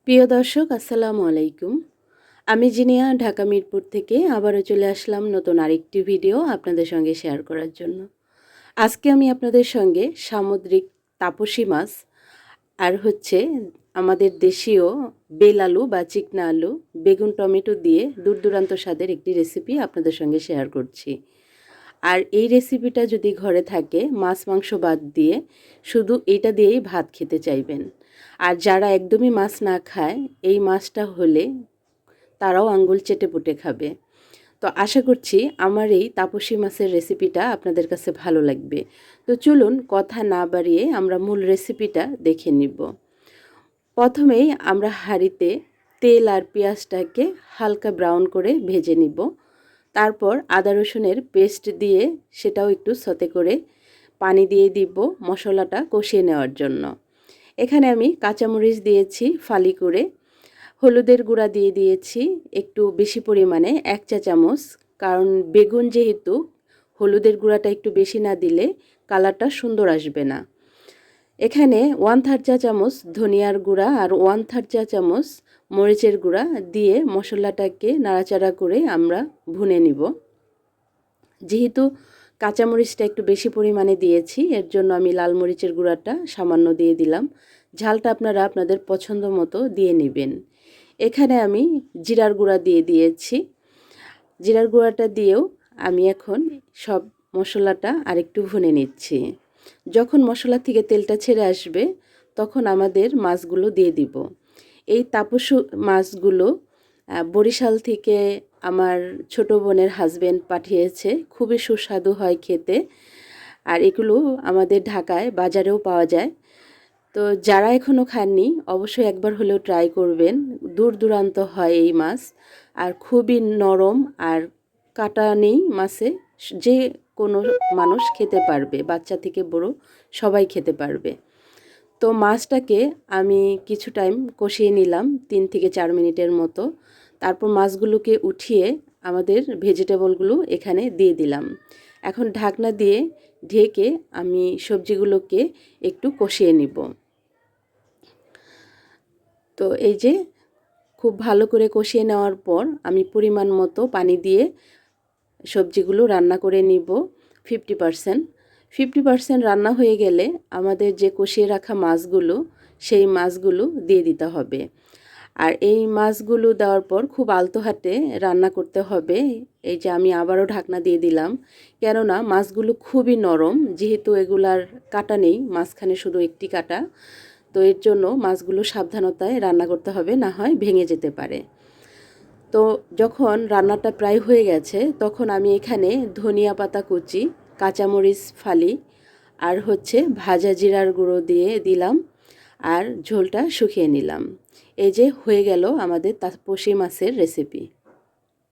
প্রিয় দর্শক, আসসালামু আলাইকুম। আমি জিনিয়া, ঢাকা মিরপুর থেকে আবারও চলে আসলাম নতুন আরেকটি ভিডিও আপনাদের সঙ্গে শেয়ার করার জন্য। আজকে আমি আপনাদের সঙ্গে সামুদ্রিক তাপসী মাছ আর আমাদের দেশীয় বেল আলু বা চিকনা আলু, বেগুন, টমেটো দিয়ে দূরদূরান্ত স্বাদের একটি রেসিপি আপনাদের সঙ্গে শেয়ার করছি। আর এই রেসিপিটা যদি ঘরে থাকে, মাছ মাংস বাদ দিয়ে শুধু এটা দিয়েই ভাত খেতে চাইবেন। আর যারা একদমই মাছ না খায়, এই মাছটা হলে তারাও আঙ্গুল চেটে পুটে খাবে। তো আশা করছি আমার এই তাপসী মাছের রেসিপিটা আপনাদের কাছে ভালো লাগবে। তো চলুন কথা না বাড়িয়ে আমরা মূল রেসিপিটা দেখে নিব। প্রথমেই আমরা হাঁড়িতে তেল আর পেঁয়াজটাকে হালকা ব্রাউন করে ভেজে নিব। তারপর আদা রসুনের পেস্ট দিয়ে সেটাও একটু সতে করে পানি দিয়ে দিব মশলাটা কষিয়ে নেওয়ার জন্য। এখানে আমি কাঁচামরিচ দিয়েছি ফালি করে, হলুদের গুঁড়া দিয়ে দিয়েছি একটু বেশি পরিমাণে 1 চা চামচ, কারণ বেগুন যেহেতু হলুদের গুঁড়াটা একটু বেশি না দিলে কালারটা সুন্দর আসবে না। এখানে 1/3 চা চামচ ধনিয়ার গুঁড়া আর 1/3 চা চামচ মরিচের গুঁড়া দিয়ে মশলাটাকে নাড়াচাড়া করে আমরা ভুনে নিব। যেহেতু কাঁচামরিচটা একটু বেশি পরিমাণে দিয়েছি, এর জন্য আমি লাল মরিচের গুঁড়াটা সামান্য দিয়ে দিলাম। ঝালটা আপনারা আপনাদের পছন্দ মতো দিয়ে নেবেন। এখানে আমি জিরার গুঁড়া দিয়ে দিয়েছি। জিরার গুঁড়াটা দিয়েও আমি এখন সব মশলাটা আরেকটু ভুনে নিচ্ছি। যখন মশলা থেকে তেলটা ছেড়ে আসবে, তখন আমাদের মাছগুলো দিয়ে দিব। এই তাপসী মাছগুলো বরিশাল থেকে আমার ছোট বোনের হাজবেন্ড পাঠিয়েছে। খুবই সুস্বাদু হয় খেতে। আর এগুলো আমাদের ঢাকায় বাজারেও পাওয়া যায়। তো যারা এখনও খাননি, অবশ্যই একবার হলেও ট্রাই করবেন। দূর দূরান্ত হয় এই মাছ, আর খুবই নরম, আর কাটা নেই মাছে। যে কোনো মানুষ খেতে পারবে, বাচ্চা থেকে বড় সবাই খেতে পারবে। তো মাছটাকে আমি কিছু টাইম কষিয়ে নিলাম, 3 থেকে 4 মিনিটের মতো। তারপর মাছগুলোকে উঠিয়ে আমাদের ভেজিটেবলগুলো এখানে দিয়ে দিলাম। এখন ঢাকনা দিয়ে ঢেকে আমি সবজিগুলোকে একটু কষিয়ে নিব। তো এই যে খুব ভালো করে কষিয়ে নেওয়ার পর আমি পরিমাণ মতো পানি দিয়ে সবজিগুলো রান্না করে নিব 50%। 50% রান্না হয়ে গেলে আমাদের যে কষিয়ে রাখা মাছগুলো, সেই মাছগুলো দিয়ে দিতে হবে। আর এই মাছগুলো দেওয়ার পর খুব আলতো হাতে রান্না করতে হবে। এই যে আমি আবারও ঢাকনা দিয়ে দিলাম, কেননা মাছগুলো খুবই নরম, যেহেতু এগুলার কাটা নেই, মাঝখানে শুধু একটি কাটা। তো এর জন্য মাছগুলো সাবধানতায় রান্না করতে হবে, না হয় ভেঙে যেতে পারে। তো যখন রান্নাটা প্রায় হয়ে গেছে, তখন আমি এখানে ধনিয়া পাতা কুচি, কাঁচামরিচ ফালি আর ভাজা জিরার গুঁড়ো দিয়ে দিলাম, আর ঝোলটা শুকিয়ে নিলাম। এই যে হয়ে গেল আমাদের তাপসী মাছের রেসিপি।